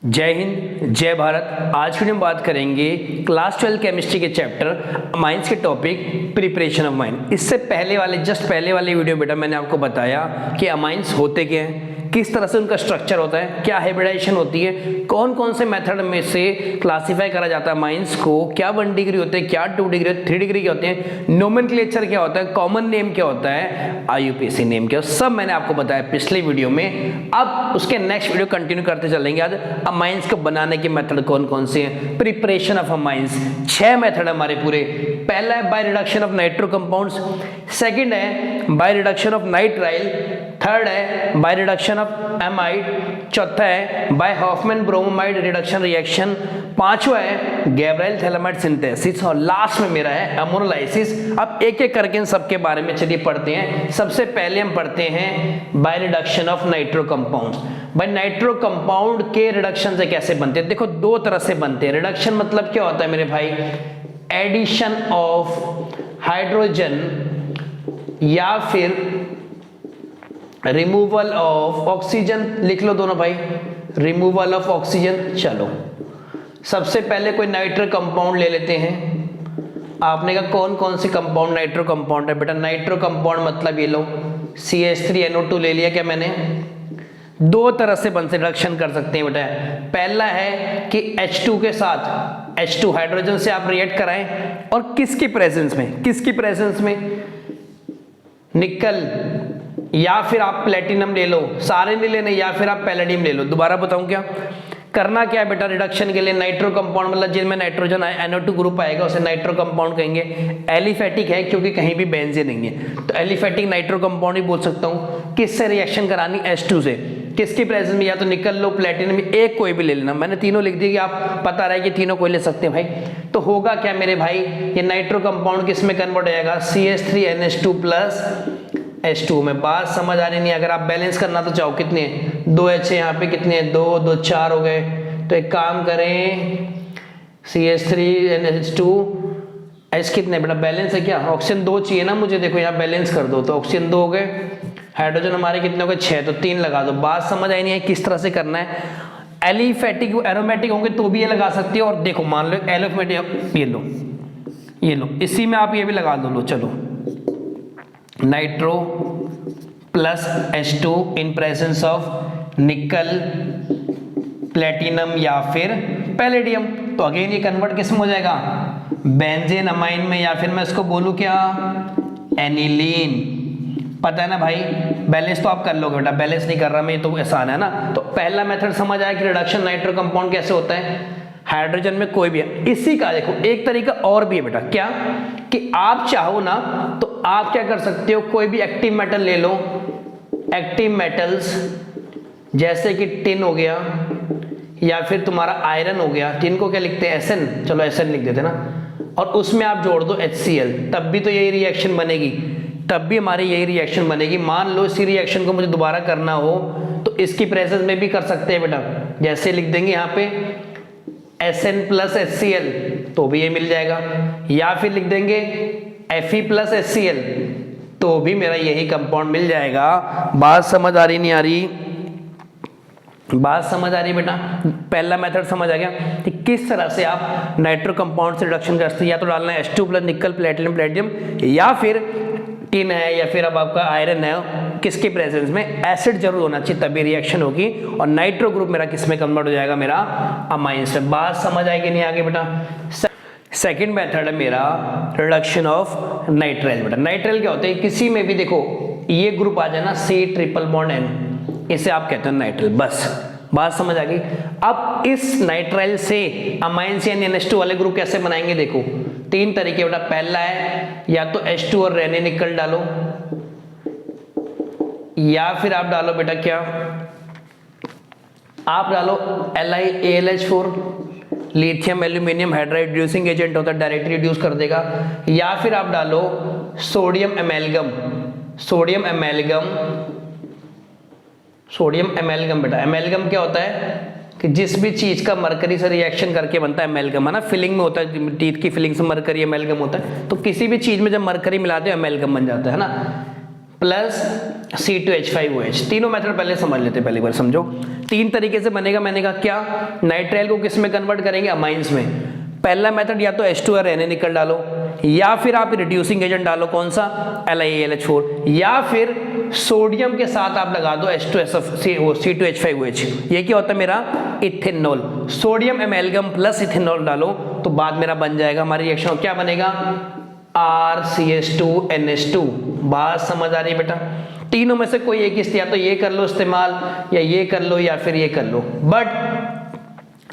जय हिंद जय भारत। आज की हम बात करेंगे क्लास 12 केमिस्ट्री के चैप्टर अमाइंस के टॉपिक प्रिपरेशन ऑफ अमाइन। इससे पहले वाले वीडियो में बेटा मैंने आपको बताया कि अमाइंस होते क्या हैं, किस तरह से उनका स्ट्रक्चर होता है, क्या हाइब्रिडाइजेशन होती है, कौन कौन से मेथड में से क्लासिफाई करा जाता है अमाइंस को, क्या 1 डिग्री होते हैं, क्या 2 डिग्री, 3 डिग्री के होते हैं, नोमेनक्लेचर क्या होता है, कॉमन नेम क्या होता है, आईयूपीएसी नेम क्या, सब मैंने आपको बताया पिछले वीडियो में। अब उसके नेक्स्ट वीडियो कंटिन्यू करते चलेंगे। आज अमाइंस को बनाने के मेथड कौन कौन से हैं, प्रिपरेशन ऑफ अमाइंस। 6 मेथड हमारे पूरे। पहला है by reduction of nitro compounds, second है by reduction of nitrile, third है बाय रिडक्शन ऑफ एमाइड, चौथा है by Hofmann bromamide reduction reaction, पांचवा है गैब्राइल थैलामाइड सिंथेसिस और लास्ट में मेरा है अमोनोलाइसिस। अब एक एक करके इन सबके बारे में चलिए पढ़ते हैं। सबसे पहले हम पढ़ते हैं bye reduction of nitro compounds. भाई नाइट्रो कंपाउंड के रिडक्शन से कैसे बनते हैं? देखो दो तरह से बनते हैं। रिडक्शन मतलब क्या होता है मेरे भाई? एडिशन ऑफ हाइड्रोजन या फिर रिमूवल ऑफ ऑक्सीजन। लिख लो दोनों भाई, रिमूवल ऑफ ऑक्सीजन। चलो सबसे पहले कोई नाइट्रो कंपाउंड ले लेते हैं। आपने कहा कौन कौन से कंपाउंड नाइट्रो कंपाउंड है? बेटा नाइट्रो कंपाउंड मतलब ये लो CH3NO2 ले लिया क्या मैंने? दो तरह से बन से रिडक्शन कर सकते हैं बेटा। पहला है कि H2 के साथ H2 हाइड्रोजन से आप रिएक्ट कराएं और किसकी प्रेजेंस में? किसकी प्रेजेंस में? निकल या फिर आप प्लेटिनम ले लो, सारे नहीं लेने, या फिर आप पैलेडियम ले लो। दोबारा बताऊं क्या करना क्या है बेटा? रिडक्शन के लिए नाइट्रो कंपाउंड मतलब जिनमें नाइट्रोजन NO2 ग्रुप आएगा उसे नाइट्रो कंपाउंड कहेंगे। एलिफेटिक है क्योंकि कहीं भी बेंजीन नहीं है, तो एलिफेटिक नाइट्रो कंपाउंड ही बोल सकता हूं। किससे रिएक्शन करानी? H2 से। किसकी प्रेजेंस में? या तो निकल लो, प्लेटिनम, एक कोई भी ले लेना। मैंने तीनों लिख दिया कि आप पता रहे कि तीनों कोई ले सकते हैं भाई। तो होगा क्या मेरे भाई, ये नाइट्रो कंपाउंड किस में कन्वर्ट हो जाएगा? CH3NH2 प्लस H2 में। बात समझ आ रही नहीं? अगर आप बैलेंस करना तो चाहो कितने? 2H है यहाँ पे, कितने हैं? 2 2 4 हो गए। तो एक काम करें, CH3NH2 H कितने बेटा? बैलेंस है क्या? ऑक्सीजन 2 चाहिए ना मुझे। देखो यहाँ बैलेंस कर दो, तो ऑक्सीजन 2 हो गए, हाइड्रोजन हमारे कितने हो गए? 6, तो 3 लगा दो। बात समझ आई नहीं है किस तरह से करना है? एलिफेटिक एरोमेटिक होंगे तो भी ये लगा सकते हो। और देखो मान लो एलोमेटिक, ये लो, इसी में आप ये भी लगा दो। लो चलो, nitro plus H2 in presence of निकल, प्लेटिनम या फिर पैलेडियम। तो अगेन ये कन्वर्ट किस में हो जाएगा? बेंजीन अमाइन में, या फिर मैं इसको बोलूं क्या? एनिलीन। पता है ना भाई? बैलेंस तो आप कर लोगे बेटा, बैलेंस नहीं कर रहा मैं, ये तो आसान है ना। तो पहला मेथड समझ आया कि रिडक्शन नाइट्रो कंपाउंड कैसे होता है। हाइड्रोजन में कोई भी है। इसी का देखो एक तरीका और भी है बेटा। क्या? कि आप चाहो ना तो आप क्या कर सकते हो, कोई भी एक्टिव मेटल ले लो। एक्टिव मेटल्स जैसे कि टिन हो गया या फिर तुम्हारा आयरन हो गया। टिन को क्या लिखते हैं? Sn। चलो Sn लिख देते ना, और उसमें आप जोड़ दो HCl, तब भी तो यही रिएक्शन बनेगी, तब भी हमारी यही रिएक्शन बनेगी। मान लो इसी रिएक्शन को मुझे दोबारा करना हो तो इसकी प्रेजेंस में भी कर सकते हैं बेटा। जैसे लिख देंगे यहाँ पे Sn प्लस HCl, तो भी ये मिल जाएगा। या फिर लिख देंगे Fe प्लस HCl, तो भी मेरा यही कंपाउंड मिल जाएगा। बात समझ आ रही नहीं आ रही? बात समझ आ रही बेटा? पहला मेथड समझ आ गया कि किस तरह से आप नाइट्रो कंपाउंड से रिडक्शन करते हैं। या तो डालना है H2 प्लस निकल, प्लेटिनम, प्लेटिनम, या फिर टिन है, या फिर अब आपका आयरन है, किसके प्रेजेंस में? एसिड जरूर होना चाहिए, तभी रिएक्शन होगी। और नाइट्रो ग्रुप मेरा किस में कन्वर्ट हो जाएगा? मेरा अमाइंस में। बात समझ आएगी नहीं आगे बेटा? सेकेंड मेथड है मेरा रिडक्शन ऑफ नाइट्राइल। बेटा नाइट्राइल क्या होता है? किसी में भी देखो ये ग्रुप आ जाए ना, C ट्रिपल बॉन्ड N, इसे आप कहते हैं नाइट्राइल। बस बात समझ आ गई? अब इस नाइट्राइल से अमाइंस या NH2 वाले ग्रुप कैसे बनाएंगे? देखो 3 तरीके बेटा। पहला है या तो H2 और रेने निकल डालो, या फिर आप डालो बेटा क्या? आप डालो LiAlH4, lithium aluminium hydride reducing agent होता है, डायरेक्टली रिड्यूस कर देगा। या फिर आप डालो सोडियम एमेल्गम। सोडियम एमेल्गम, सोडियम एमेल्गम बेटा। एमेल्गम क्या होता है? कि जिस भी चीज का मरकरी से रिएक्शन करके बनता है एमेल्गम, है ना, फिलिंग में होता है, टीथ की फिलिंग से मरकरी एमेल्गम होता है। तो किसी भी चीज में जब मरकरी मिलाते हो एमेल्गम बन जाता है ना। Plus C2H5OH। तीनों मेथड पहले समझ लेते, पहली बार समझो। 3 तरीके से बनेगा, मैंने कहा क्या, नाइट्राइल को किस में कन्वर्ट करेंगे, अमाइंस में। पहला मेथड या तो H2 और Na निकल डालो, या फिर आप रिड्यूसिंग एजेंट डालो, कौन सा, LiAlH4, या फिर सोडियम के साथ आप लगा दो C2H5OH। ये क्या होता है मेरा, इथेनॉल। सोडियम एमेल्गम प्लस इथेनॉल डालो तो बाद मेरा बन जाएगा, हमारी रिएक्शन क्या बनेगा, RCH2NH2। बात समझ आ रही है बेटा। तीनों में से कोई एक ही, या तो ये कर लो इस्तेमाल, या ये कर लो, या फिर ये कर लो। बट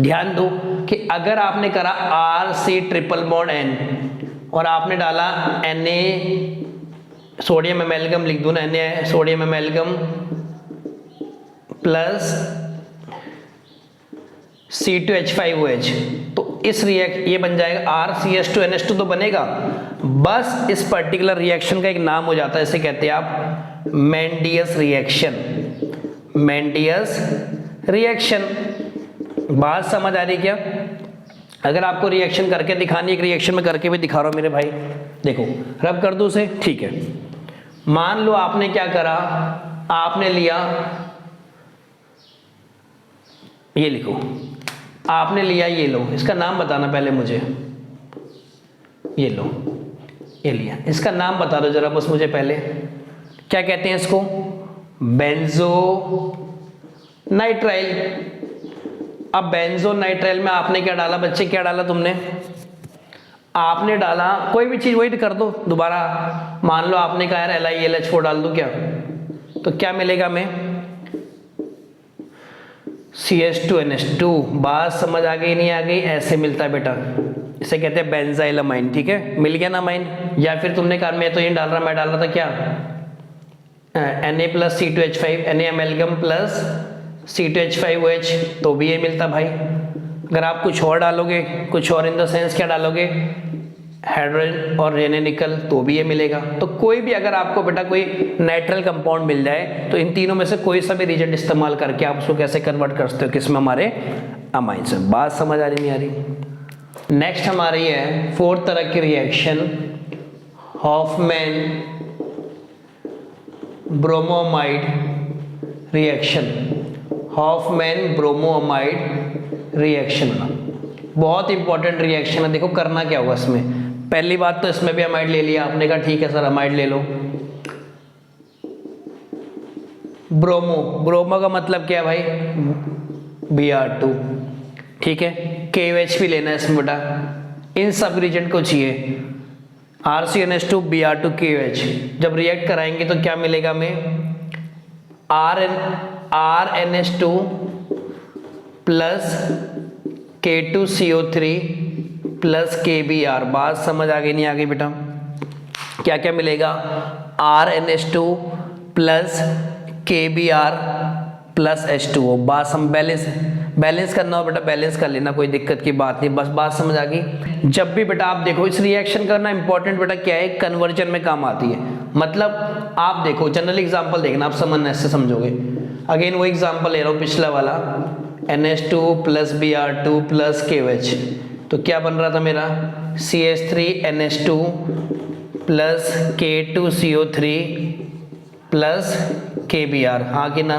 ध्यान दो कि अगर आपने करा RC∧N और आपने डाला Na, सोडियम एमेल्गम लिख दो ना, Na सोडियम एमेल्गम प्लस C2H5OH, तो इस ये बन जाएगा RCH2NH2 तो बनेगा, बस इस पर्टिकुलर रिएक्शन का एक नाम हो जाता है, इसे कहते हैं आप मेंडियस रिएक्शन। मेंडियस रिएक्शन। बात समझ आ रही क्या? अगर आपको रिएक्शन करके दिखानी, एक रिएक्शन में करके भी दिखा रहा हूं मेरे भाई, देखो रब कर दूं उसे, ठीक है। मान लो आपने क्या करा, आपने लिया, ये लिखो, आपने लिया, ये लो, इसका नाम बताना पहले मुझे, ये लो, ये लिया, इसका नाम बता दो जरा बस मुझे पहले, क्या कहते हैं इसको, बेंजो नाइट्राइल। अब बेंजो नाइट्राइल में आपने क्या डाला बच्चे, क्या डाला तुमने, आपने डाला कोई भी चीज, वही कर दो दोबारा, मान लो आपने कहा यार LiAlH4 डाल दो क्या, तो क्या मिलेगा हमें, CH2NH2। बात समझ आ गई नहीं आ गई, ऐसे मिलता है बेटा, इसे कहते हैं बेंजाइल अमाइन, ठीक है, मिल गया ना अमाइन। या फिर तुमने कहा मैं तो ये डाल रहा, मैं डाल रहा था क्या, Na plus C2H5, Na amalgam plus C2H5OH, तो भी ये मिलता भाई। अगर आप कुछ और डालोगे, कुछ और इन द सेंस क्या डालोगे, हाइड्रोजन और रेने निकल, तो भी ये मिलेगा। तो कोई भी अगर आपको बेटा कोई नाइट्रल कंपाउंड मिल जाए तो इन तीनों में से कोई सा भी रिएजेंट इस्तेमाल करके आप उसको कैसे कन्वर्ट कर सकते हो, किसमें, हमारे अमाइंस में। बात समझ आ रही नहीं आ रही? नेक्स्ट हमारी है 4th तरह की reaction, Hoffmann bromamide reaction. Hoffmann bromamide reaction बहुत इंपॉर्टेंट रिएक्शन है। देखो करना क्या होगा इसमें, पहली बात तो इसमें भी अमाइड ले लिया आपने, कहा ठीक है सर अमाइड ले लो। ब्रोमो, ब्रोमो का मतलब क्या है भाई, Br2, ठीक है। KOH भी लेना है इसमें बेटा, इन सब रिएजेंट को चाहिए, RCNH2 Br2 KOH। जब रिएक्ट कराएंगे तो क्या मिलेगा हमें, RNH2 plus K2CO3 plus KBr। बात समझ आ गई नहीं आ गई बेटा, क्या क्या मिलेगा, RNH2 plus KBr plus H2O। बात हम बैलेंस करना हो बेटा, बैलेंस कर लेना, कोई दिक्कत की बात नहीं, बस बात समझ आ गई। जब भी बेटा आप देखो इस रिएक्शन करना इंपॉर्टेंट बेटा क्या है, कन्वर्जन में काम आती है। मतलब आप देखो जनरल एग्जांपल देखना, आप समझना ऐसे समझोगे। अगेन वो एग्जांपल ले रहा हूँ पिछला वाला, NH2 plus Br2 plus KOH, तो क्या बन रहा था मेरा, CH3NH2 plus K2CO3 plus KBr, हाँ कि ना?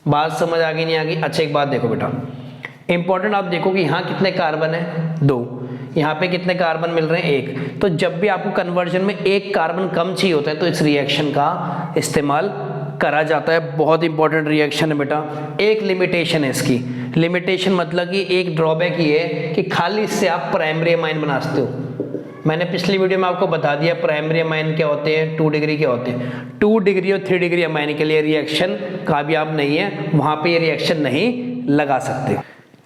बात समझ आ गई नहीं आ गई? अच्छा एक बात देखो बेटा इंपॉर्टेंट, आप देखो कि यहाँ कितने कार्बन है, 2, यहाँ पे कितने कार्बन मिल रहे हैं, 1। तो जब भी आपको कन्वर्जन में एक कार्बन कम चाहिए होता है तो इस रिएक्शन का इस्तेमाल करा जाता है। बहुत इंपॉर्टेंट रिएक्शन है बेटा। एक लिमिटेशन है इसकी, लिमिटेशन मतलब कि एक ड्रॉबैक ये है कि खाली इससे आप प्राइमरी अमाइन बना सकते हो। मैंने पिछली वीडियो में आपको बता दिया प्राइमरी अमाइन क्या होते हैं, 2 डिग्री के होते हैं। 2 डिग्री और 3 डिग्री अमाइन के लिए रिएक्शन कामयाब नहीं है, वहां पे ये रिएक्शन नहीं लगा सकते।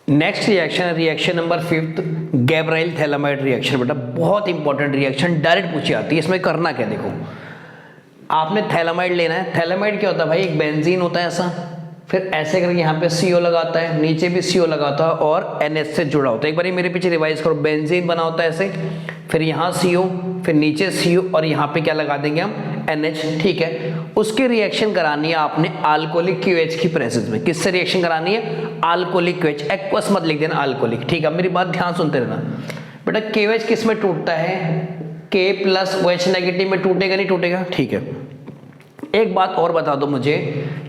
Next reaction, reaction number 5, Gabriel phthalimide reaction. बेटा बहुत इंपॉर्टेंट रिएक्शन, डायरेक्ट पूछी आती है। इसमें करना क्या, देखो आपने थैलामाइड लेना है। थैलामाइड क्या होता है भाई, एक बेंजीन होता है ऐसा, फिर ऐसे करके यहाँ पे CO लगाता है, नीचे भी CO लगाता है और NH से जुड़ा होता है। एक बार मेरे पीछे रिवाइज करो, बेंजीन बना होता है ऐसे, फिर यहाँ CO, फिर नीचे CO और यहाँ पे क्या लगा देंगे हम, NH, ठीक है। उसकी रिएक्शन करानी है आपने अल्कोहलिक QH की प्रेजेंस में। किससे रिएक्शन करानी है, अल्कोहलिक QH, एक्वस मत लिख देना, अल्कोहलिक, ठीक है। मेरी बात ध्यान सुनते रहना बेटा। KOH किस में टूटता है, K प्लस OH नेगेटिव में टूटेगा नहीं टूटेगा, ठीक है। एक बात और बता दो मुझे,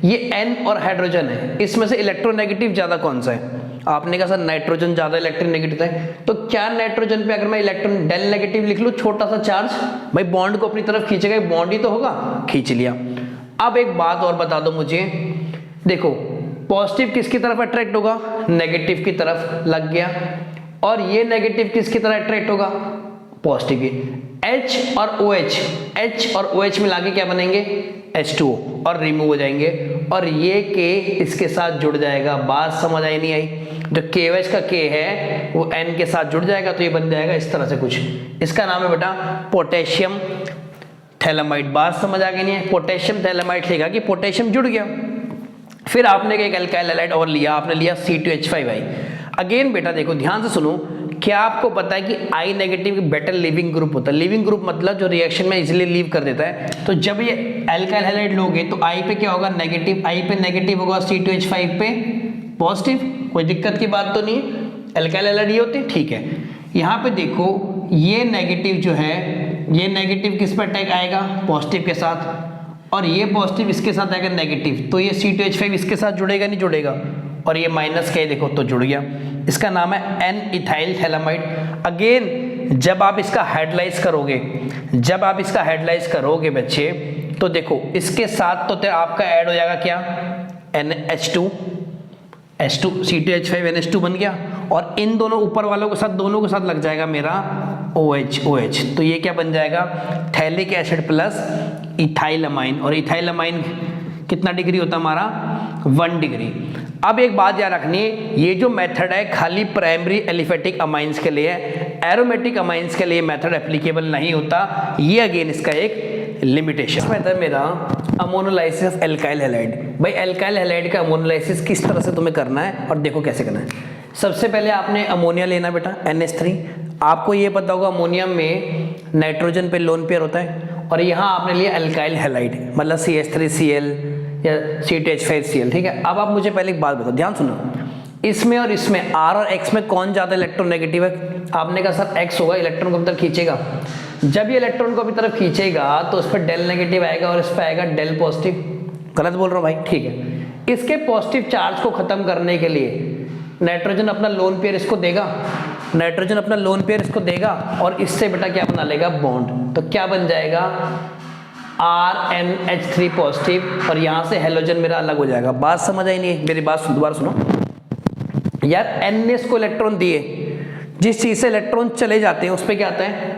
ये N और हाइड्रोजन है, इसमें से इलेक्ट्रोनेगेटिव ज्यादा कौन सा है? आपने कहा सर नाइट्रोजन ज्यादा इलेक्ट्रोनेगेटिव है, तो क्या नाइट्रोजन पे अगर मैं इलेक्ट्रॉन डेल नेगेटिव लिख लूं, छोटा सा चार्ज, भाई बॉन्ड को अपनी तरफ खींचेगा, बॉन्ड ही तो होगा, खींच लिया। अब एक बात और बता दो मुझे, देखो पॉजिटिव किसकी तरफ अट्रैक्ट होगा? नेगेटिव की तरफ, लग गया। और ये नेगेटिव किसकी तरह अट्रैक्ट होगा? पॉजिटिव की। H और OH मिला के क्या बनेंगे? H2O, और रिमूव हो जाएंगे, और ये K इसके साथ जुड़ जाएगा। बात समझ आई नहीं आई? जो KOH का K है वो N के साथ जुड़ जाएगा, तो ये बन जाएगा इस तरह से कुछ। इसका नाम है बेटा पोटेशियम थैलेमाइड। बात समझ आ गई नहीं है? पोटेशियम थैलेमाइड लिखा कि पोटेशियम जुड़ गया। फिर आपने एक अल्काइल हैलाइड और लिया, आपने लिया C2H5I। अगेन बेटा देखो ध्यान से सुनो, क्या आपको पता है कि I negative better leaving group होता है? लिविंग ग्रुप मतलब जो रिएक्शन में इजीली लीव कर देता है। तो जब ये अल्काइल हैलाइड लोगे तो I पे क्या होगा? नेगेटिव। I पे नेगेटिव होगा, C2H5 पे पॉजिटिव। कोई दिक्कत की बात तो नहीं है, अल्काइल हैलाइड ये होते हैं, ठीक है। यहाँ पे देखो ये नेगेटिव जो है, ये नेगेटिव किस पर अटैक आएगा? पॉजिटिव के साथ, और ये पॉजिटिव इसके साथ आएगा नेगेटिव, तो ये C2H5 इसके साथ जुड़ेगा नहीं जुड़ेगा? और ये माइनस का देखो तो जुड़ गया। इसका नाम है N इथाइल थैलेमाइड। अगेन जब आप इसका हाइड्रोलाइज करोगे, बच्चे, तो देखो इसके साथ तो आपका ऐड हो जाएगा क्या? NH2 C2H5 NH2 बन गया, और इन दोनों ऊपर वालों के साथ, दोनों के साथ लग जाएगा मेरा OH। तो ये क्या बन जाएगा? थैलिक एसिड प्लस इथाइलमाइन, और इथाइलमाइन कितना डिग्री होता है हमारा? 1 डिग्री। अब एक बात याद रखनी है, ये जो मेथड है खाली प्राइमरी एलिफेटिक अमाइंस के लिए है, एरोमेटिक अमाइंस के लिए मेथड एप्लीकेबल नहीं होता। ये अगेन इसका एक लिमिटेशन मेथड मेरा अमोनोलाइसिस ऑफ एल्काइल हैलाइड। भाई एल्काइल हैलाइड का अमोनोलाइसिस किस तरह से तुम्हें करना है, और देखो कैसे करना है। सबसे पहले आपने अमोनिया लेना बेटा, NH3। आपको ये पता होगा अमोनियम में नाइट्रोजन पे लोन पेयर होता है, और यहाँ आपने लिया एल्काइल हैलाइड, मतलब CH3Cl या C2H5Cl, ठीक है। अब आप मुझे पहले एक बात बताओ, ध्यान सुनो, इसमें और इसमें R और X में कौन ज्यादा इलेक्ट्रोनेगेटिव है? आपने कहा सर X होगा, इलेक्ट्रॉन को अपनी तरफ खींचेगा। जब ये इलेक्ट्रॉन को अपनी तरफ खींचेगा तो उस पर डेल नेगेटिव आएगा और इस पर आएगा डेल पॉजिटिव। गलत बोल रहा हूँ भाई? ठीक है। इसके पॉजिटिव चार्ज को खत्म करने के लिए नाइट्रोजन अपना लोन पेयर इसको देगा, और इससे बेटा क्या बना लेगा? बॉन्ड। तो क्या बन जाएगा? RNH3 पॉजिटिव, और यहाँ से हेलोजन मेरा अलग हो जाएगा। बात समझ आई नहीं? मेरी बात दोबारा सुनो यार। NS को इलेक्ट्रॉन दिए, जिस चीज से इलेक्ट्रॉन चले जाते हैं उस पर क्या आता है?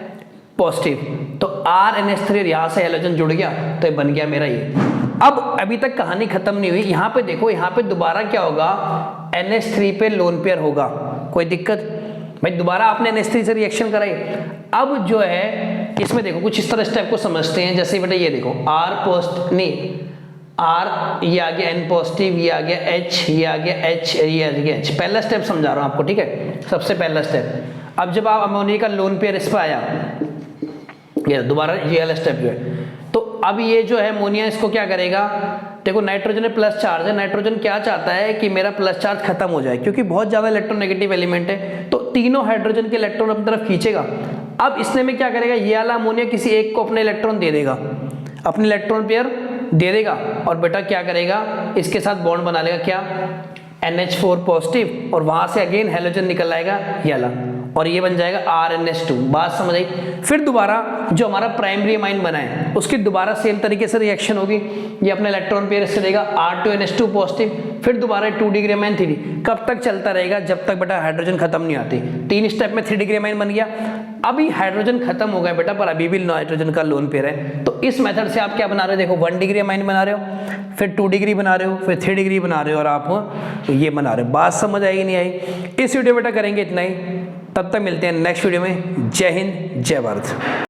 पॉजिटिव। तो RNH3 और यहाँ से हेलोजन जुड़ गया, तो ये बन गया मेरा ये। अब अभी तक कहानी खत्म नहीं हुई, यहाँ पे देखो, यहाँ पे दोबारा क्या होगा? NH3 पे लोन पेयर होगा। कोई दिक्कत? भाई दोबारा आपने NH3 से रिएक्शन कराई। अब जो है इसमें देखो कुछ इस तरह स्टेप को समझते हैं, जैसे बेटा ये देखो R ये आ गया N पॉजिटिव, ये आ गया H, ये आ गया H, ये आ गया H। पहला स्टेप समझा रहा हूं आपको, ठीक है? सबसे पहला स्टेप। अब जब आप अमोनिया का लोन पेयर इस पर आया, ये दोबारा ये वाला स्टेप जो है, तो अब ये जो है अमोनिया इसको क्या करेगा? देखो नाइट्रोजन में प्लस चार्ज है, नाइट्रोजन क्या चाहता है कि मेरा प्लस चार्ज खत्म हो जाए, क्योंकि बहुत ज्यादा इलेक्ट्रोनेगेटिव एलिमेंट है, तो तीनों हाइड्रोजन के इलेक्ट्रॉन अपनी तरफ खींचेगा। अब इसने में क्या करेगा? ये वाला अमोनिया किसी एक को अपने इलेक्ट्रॉन दे देगा, अपने इलेक्ट्रॉन पेयर दे देगा, और बेटा क्या करेगा? इसके साथ बॉन्ड बना लेगा, क्या? NH4 पॉजिटिव, और वहां से अगेन हेलोजन निकल आएगा ये वाला, और ये बन जाएगा RNH2। बात समझ आई? फिर दोबारा जो हमारा प्राइमरी अमाइन बना है उसकी दोबारा सेम तरीके से रिएक्शन होगी। ये अपने इलेक्ट्रॉन पेयर से देगा R2NH2 पॉजिटिव, फिर दोबारा 2 डिग्री अमाइन 3। कब तक चलता रहेगा? जब तक बेटा हाइड्रोजन खत्म नहीं आती। 3 स्टेप में 3 डिग्री अमाइन बन गया। अभी हाइड्रोजन खत्म हो गया बेटा, पर अभी भी नाइट्रोजन का लोन पेयर है, तो इस मेथड से आप क्या बना रहे हो? देखो 1 डिग्री अमाइन बना रहे हो, फिर 2 डिग्री बना रहे हो, फिर 3 डिग्री बना रहे हो, और आप ये बना रहे हो। बात समझ आएगी नहीं आई? इस वीडियो बेटा करेंगे इतना ही, तब तक मिलते हैं नेक्स्ट वीडियो में। जय हिंद, जय भारत।